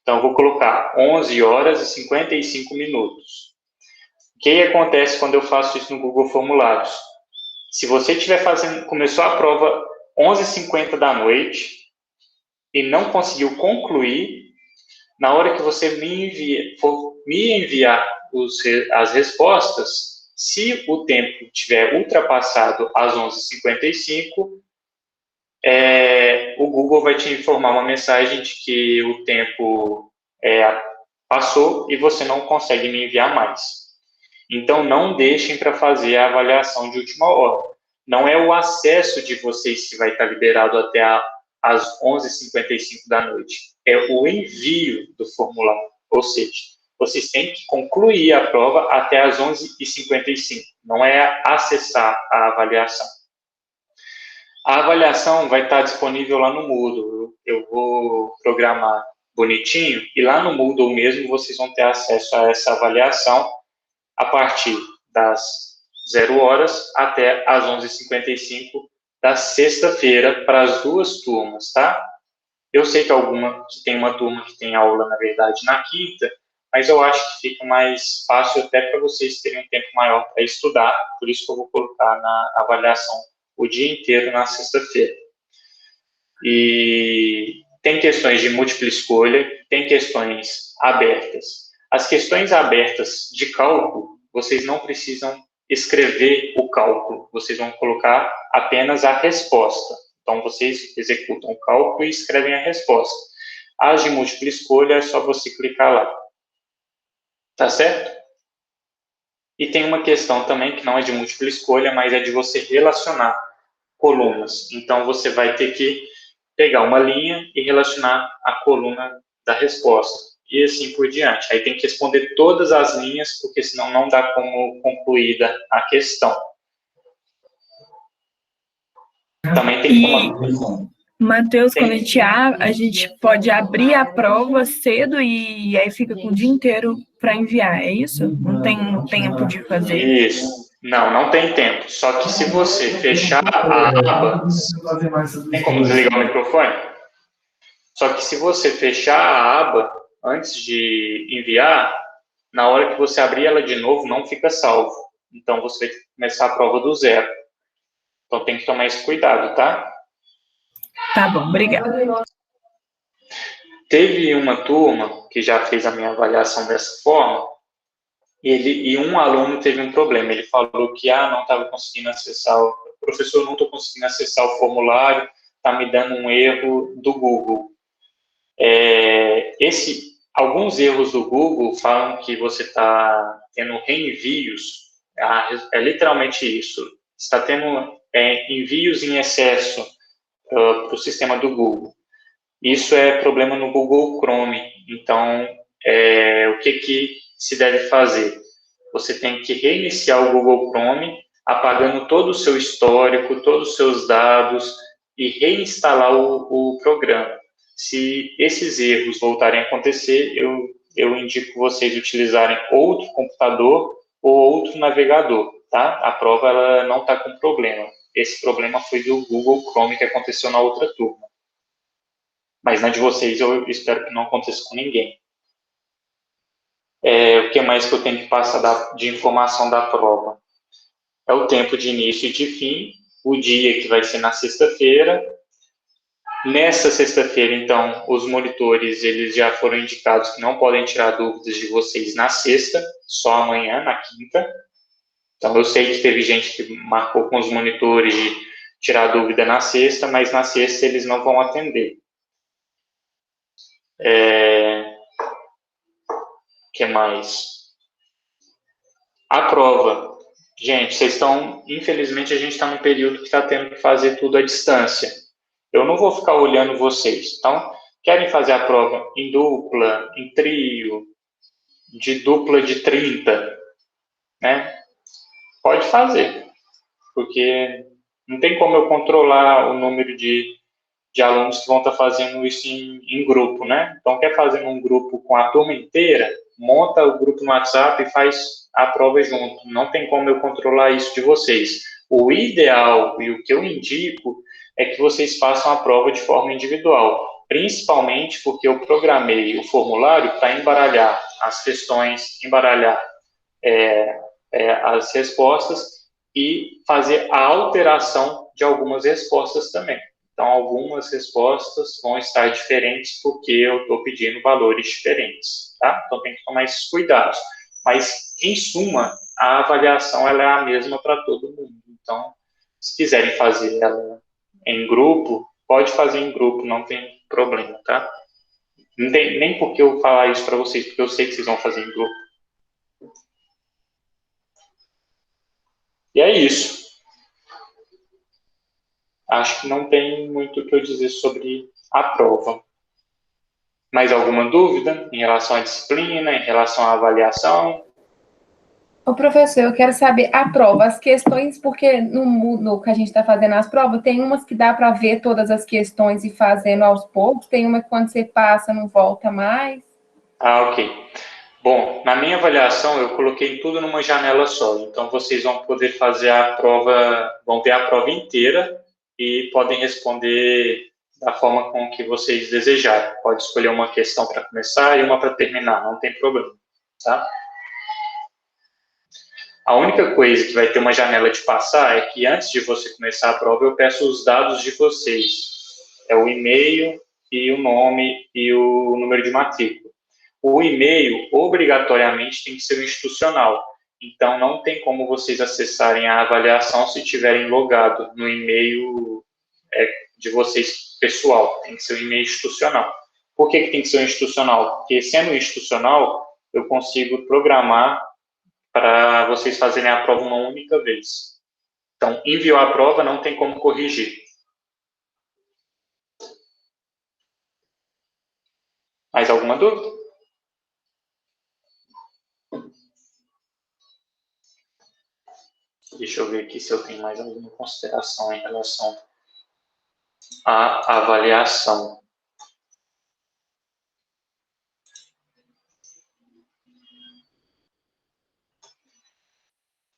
Então, eu vou colocar 11 horas e 55 minutos. O que acontece quando eu faço isso no Google Formulários? Se você começou a prova 11h50 da noite e não conseguiu concluir, na hora que você for me enviar as respostas, se o tempo tiver ultrapassado às 11h55, o Google vai te informar uma mensagem de que o tempo passou e você não consegue me enviar mais. Então, não deixem para fazer a avaliação de última hora. Não é o acesso de vocês que vai estar liberado até às 11h55 da noite. É o envio do formulário. Ou seja, vocês têm que concluir a prova até às 11h55. Não é acessar a avaliação. A avaliação vai estar disponível lá no Moodle. Eu vou programar bonitinho e lá no Moodle mesmo vocês vão ter acesso a essa avaliação a partir das 0 horas até às 11h55 da sexta-feira para as duas turmas, tá? Eu sei que tem uma turma que tem aula, na verdade, na quinta, mas eu acho que fica mais fácil até para vocês terem um tempo maior para estudar, por isso que eu vou colocar na avaliação o dia inteiro na sexta-feira. E tem questões de múltipla escolha, tem questões abertas. As questões abertas de cálculo, vocês não precisam escrever o cálculo, vocês vão colocar apenas a resposta. Então, vocês executam o cálculo e escrevem a resposta. As de múltipla escolha, é só você clicar lá. Tá certo? E tem uma questão também que não é de múltipla escolha, mas é de você relacionar colunas. Então, você vai ter que pegar uma linha e relacionar a coluna da resposta. E assim por diante. Aí tem que responder todas as linhas, porque senão não dá como concluída a questão. Também tem como... Matheus, quando a gente pode abrir a prova cedo e aí fica com o dia inteiro para enviar, é isso? Não tem tempo de fazer? Isso. Não tem tempo. Só que se você fechar a aba... Tem como desligar o microfone? Só que se você fechar a aba antes de enviar, na hora que você abrir ela de novo, não fica salvo. Então, você vai começar a prova do zero. Então, tem que tomar esse cuidado, tá? Tá bom, obrigada. Teve uma turma que já fez a minha avaliação dessa forma, e um aluno teve um problema. Ele falou que, não estava conseguindo acessar, professor, não estou conseguindo acessar o formulário, está me dando um erro do Google. Alguns erros do Google falam que você está tendo reenvios, é literalmente isso, está tendo envios em excesso para o sistema do Google. Isso é problema no Google Chrome. Então, o que se deve fazer? Você tem que reiniciar o Google Chrome, apagando todo o seu histórico, todos os seus dados, e reinstalar o programa. Se esses erros voltarem a acontecer, eu indico vocês utilizarem outro computador ou outro navegador, tá? A prova ela não está com problema. Esse problema foi do Google Chrome que aconteceu na outra turma. Mas na de vocês eu espero que não aconteça com ninguém. O que mais que eu tenho que passar de informação da prova? É o tempo de início e de fim, o dia que vai ser na sexta-feira. Nessa sexta-feira, então, os monitores eles já foram indicados que não podem tirar dúvidas de vocês na sexta, só amanhã, na quinta. Então, eu sei que teve gente que marcou com os monitores de tirar dúvida na sexta, mas na sexta eles não vão atender. Que mais? A prova. Gente, vocês estão... Infelizmente, a gente está num período que está tendo que fazer tudo à distância. Eu não vou ficar olhando vocês. Então, querem fazer a prova em dupla, em trio, de dupla de 30, né? Pode fazer, porque não tem como eu controlar o número de alunos que vão estar fazendo isso em grupo, né? Então, quer fazer um grupo com a turma inteira, monta o grupo no WhatsApp e faz a prova junto. Não tem como eu controlar isso de vocês. O ideal e o que eu indico é que vocês façam a prova de forma individual, principalmente porque eu programei o formulário para embaralhar as questões, embaralhar as respostas e fazer a alteração de algumas respostas também. Então, algumas respostas vão estar diferentes porque eu estou pedindo valores diferentes, tá? Então, tem que tomar esses cuidados. Mas, em suma, a avaliação ela é a mesma para todo mundo. Então, se quiserem fazer ela em grupo, pode fazer em grupo, não tem problema, tá? Não tem nem por que eu falar isso para vocês, porque eu sei que vocês vão fazer em grupo. E é isso. Acho que não tem muito o que eu dizer sobre a prova. Mais alguma dúvida em relação à disciplina, em relação à avaliação? Ô, professor, eu quero saber a prova, as questões, porque no que a gente está fazendo as provas, tem umas que dá para ver todas as questões e fazendo aos poucos, tem uma que quando você passa não volta mais. Ok. Bom, na minha avaliação, eu coloquei tudo numa janela só. Então, vocês vão poder fazer a prova, vão ver a prova inteira e podem responder da forma com que vocês desejarem. Pode escolher uma questão para começar e uma para terminar, não tem problema, tá? A única coisa que vai ter uma janela de passar é que antes de você começar a prova, eu peço os dados de vocês. É o e-mail e o nome e o número de matrícula. O e-mail, obrigatoriamente, tem que ser o institucional. Então, não tem como vocês acessarem a avaliação se tiverem logado no e-mail de vocês pessoal. Tem que ser o e-mail institucional. Por que tem que ser o institucional? Porque, sendo institucional, eu consigo programar para vocês fazerem a prova uma única vez. Então, enviou a prova, não tem como corrigir. Mais alguma dúvida? Deixa eu ver aqui se eu tenho mais alguma consideração em relação à avaliação.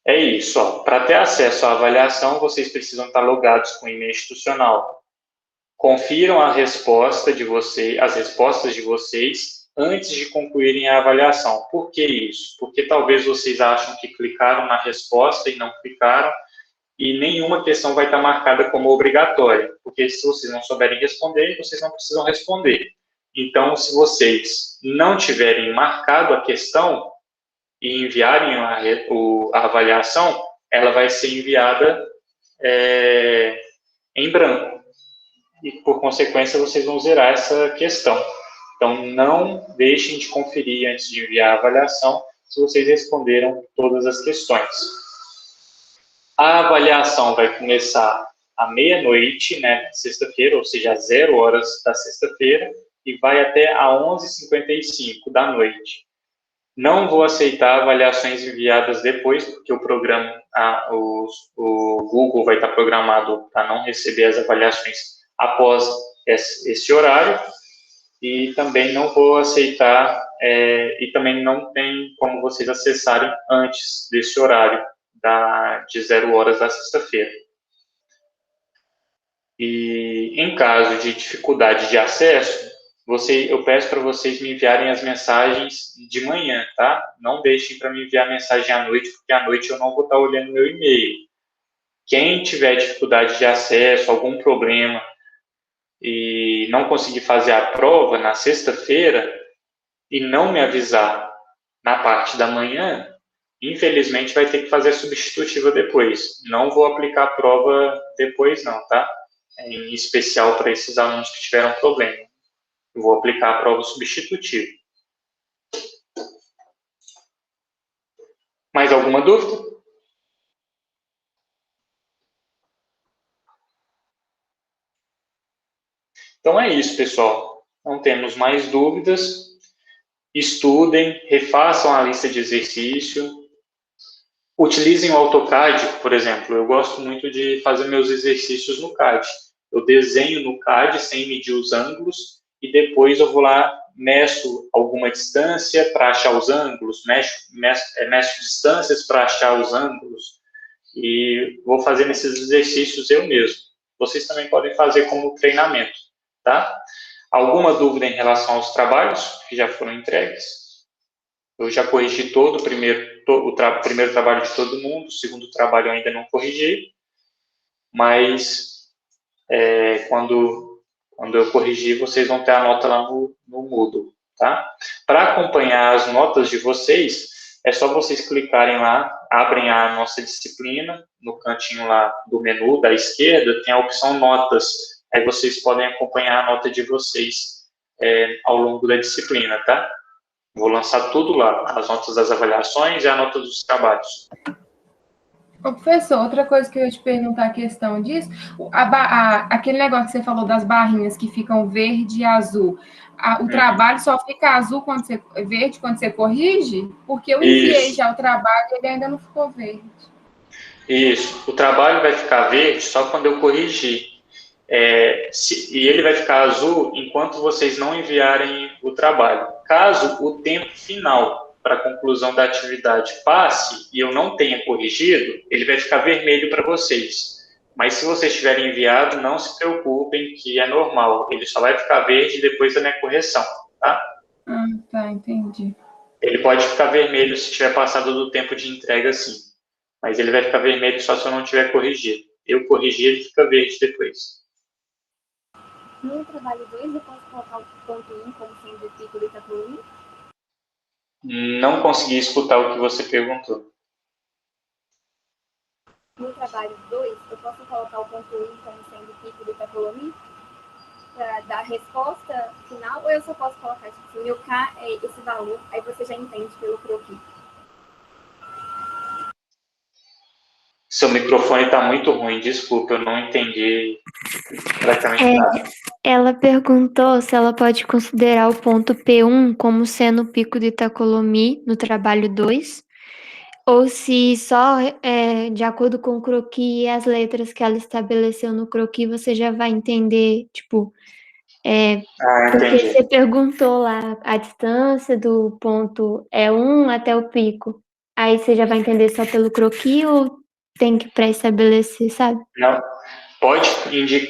É isso, para ter acesso à avaliação, vocês precisam estar logados com o e-mail institucional. confiram a resposta de vocês, as respostas de vocês antes de concluírem a avaliação. Por que isso? Porque talvez vocês acham que clicaram na resposta e não clicaram, e nenhuma questão vai estar marcada como obrigatória, porque se vocês não souberem responder, vocês não precisam responder. Então, se vocês não tiverem marcado a questão e enviarem a avaliação, ela vai ser enviada em branco. E, por consequência, vocês vão zerar essa questão. Então, não deixem de conferir antes de enviar a avaliação se vocês responderam todas as questões. A avaliação vai começar à meia-noite, né, sexta-feira, ou seja, às 0 horas da sexta-feira, e vai até às 11h55 da noite. Não vou aceitar avaliações enviadas depois, porque o programa, o Google vai estar programado para não receber as avaliações após esse horário, e também não vou aceitar, e também não tem como vocês acessarem antes desse horário, de 0 horas da sexta-feira. E em caso de dificuldade de acesso, eu peço para vocês me enviarem as mensagens de manhã, tá? Não deixem para me enviar mensagem à noite, porque à noite eu não vou estar olhando meu e-mail. Quem tiver dificuldade de acesso, algum problema, e não conseguir fazer a prova na sexta-feira, e não me avisar na parte da manhã, infelizmente vai ter que fazer a substitutiva depois. Não vou aplicar a prova depois não, tá? Em especial para esses alunos que tiveram problema. Eu vou aplicar a prova substitutiva. Mais alguma dúvida? Então é isso, pessoal. Não temos mais dúvidas. Estudem, refaçam a lista de exercício. Utilizem o AutoCAD, por exemplo. Eu gosto muito de fazer meus exercícios no CAD. Eu desenho no CAD sem medir os ângulos e depois eu vou lá, meço alguma distância para achar os ângulos, meço distâncias para achar os ângulos e vou fazendo esses exercícios eu mesmo. Vocês também podem fazer como treinamento, tá? Alguma dúvida em relação aos trabalhos que já foram entregues? Eu já corrigi o primeiro trabalho de todo mundo, o segundo trabalho eu ainda não corrigi, mas quando eu corrigir, vocês vão ter a nota lá no Moodle, tá? Para acompanhar as notas de vocês, é só vocês clicarem lá, abrem a nossa disciplina, no cantinho lá do menu da esquerda, tem a opção notas, aí vocês podem acompanhar a nota de vocês ao longo da disciplina, tá? Vou lançar tudo lá, as notas das avaliações e a nota dos trabalhos. Ô, professor, outra coisa que eu ia te perguntar a questão disso, aquele negócio que você falou das barrinhas que ficam verde e azul, o trabalho só fica azul verde quando você corrige? Porque eu enviei já o trabalho e ele ainda não ficou verde. Isso, o trabalho vai ficar verde só quando eu corrigir. E ele vai ficar azul enquanto vocês não enviarem o trabalho. Caso o tempo final para a conclusão da atividade passe e eu não tenha corrigido, ele vai ficar vermelho para vocês. Mas se vocês tiverem enviado, não se preocupem, que é normal. Ele só vai ficar verde depois da minha correção, tá? Tá, entendi. Ele pode ficar vermelho se tiver passado do tempo de entrega, sim. Mas ele vai ficar vermelho só se eu não tiver corrigido. Eu corrigi, ele fica verde depois. No trabalho 2, eu posso colocar o ponto 1 como sendo o pico do Itapuã? Não consegui escutar o que você perguntou. No trabalho 2, eu posso colocar o ponto 1 como sendo o pico do Itapuã para dar a resposta final, ou eu só posso colocar, tipo, se o meu K é esse valor, aí você já entende pelo croquis? Seu microfone está muito ruim, desculpa, eu não entendi praticamente nada. Ela perguntou se ela pode considerar o ponto P1 como sendo o pico de Itacolomi no trabalho 2, ou se só de acordo com o croquis e as letras que ela estabeleceu no croquis, você já vai entender, tipo, porque você perguntou lá a distância do ponto 1 até o pico. Aí você já vai entender só pelo croquis ou tem que pré-estabelecer, sabe?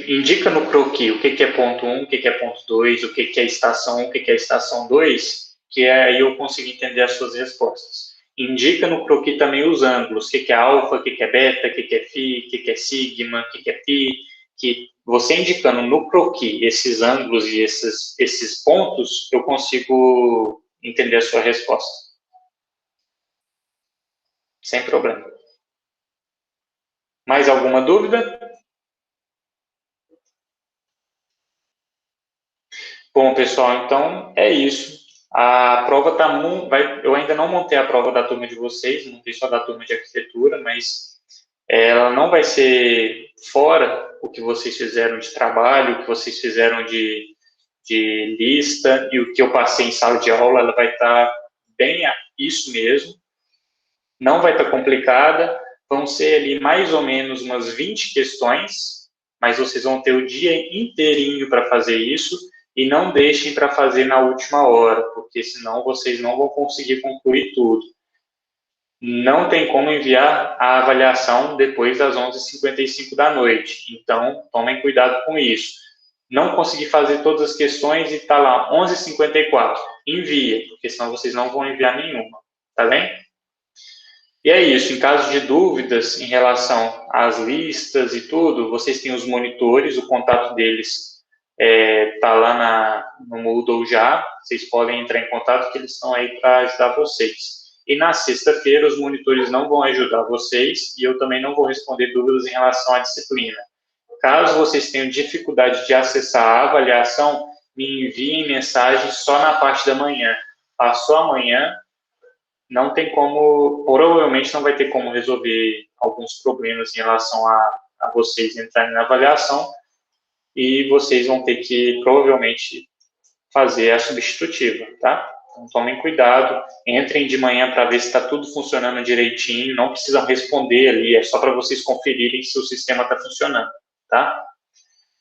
indica no croquis o que é ponto 1, o que é ponto 2, o que é estação 1, o que é estação 2, que aí eu consigo entender as suas respostas. Indica no croquis também os ângulos, o que é alfa, o que é beta, o que é φ, o que é sigma, o que é π, que você indicando no croquis esses ângulos e esses pontos, eu consigo entender a sua resposta. Sem problema. Mais alguma dúvida? Bom, pessoal, então é isso. A prova está eu ainda não montei a prova da turma de vocês, montei só da turma de arquitetura, mas ela não vai ser fora o que vocês fizeram de trabalho, o que vocês fizeram de lista e o que eu passei em sala de aula, ela vai estar bem isso mesmo. Não vai estar complicada, vão ser ali mais ou menos umas 20 questões, mas vocês vão ter o dia inteirinho para fazer isso. E não deixem para fazer na última hora, porque senão vocês não vão conseguir concluir tudo. Não tem como enviar a avaliação depois das 11h55 da noite, então tomem cuidado com isso. Não consegui fazer todas as questões e está lá 11h54, envia, porque senão vocês não vão enviar nenhuma, tá bem? E é isso, em caso de dúvidas em relação às listas e tudo, vocês têm os monitores, o contato deles tá lá no Moodle já, vocês podem entrar em contato que eles estão aí para ajudar vocês. E na sexta-feira os monitores não vão ajudar vocês e eu também não vou responder dúvidas em relação à disciplina. Caso vocês tenham dificuldade de acessar a avaliação, me enviem mensagem só na parte da manhã. Passou amanhã, não tem como, provavelmente não vai ter como resolver alguns problemas em relação a vocês entrarem na avaliação, e vocês vão ter que, provavelmente, fazer a substitutiva, tá? Então, tomem cuidado, entrem de manhã para ver se está tudo funcionando direitinho, não precisam responder ali, é só para vocês conferirem se o sistema está funcionando, tá?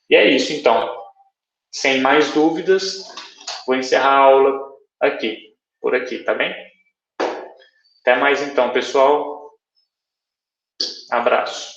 E é isso, então. Sem mais dúvidas, vou encerrar a aula por aqui, tá bem? Até mais, então, pessoal. Abraço.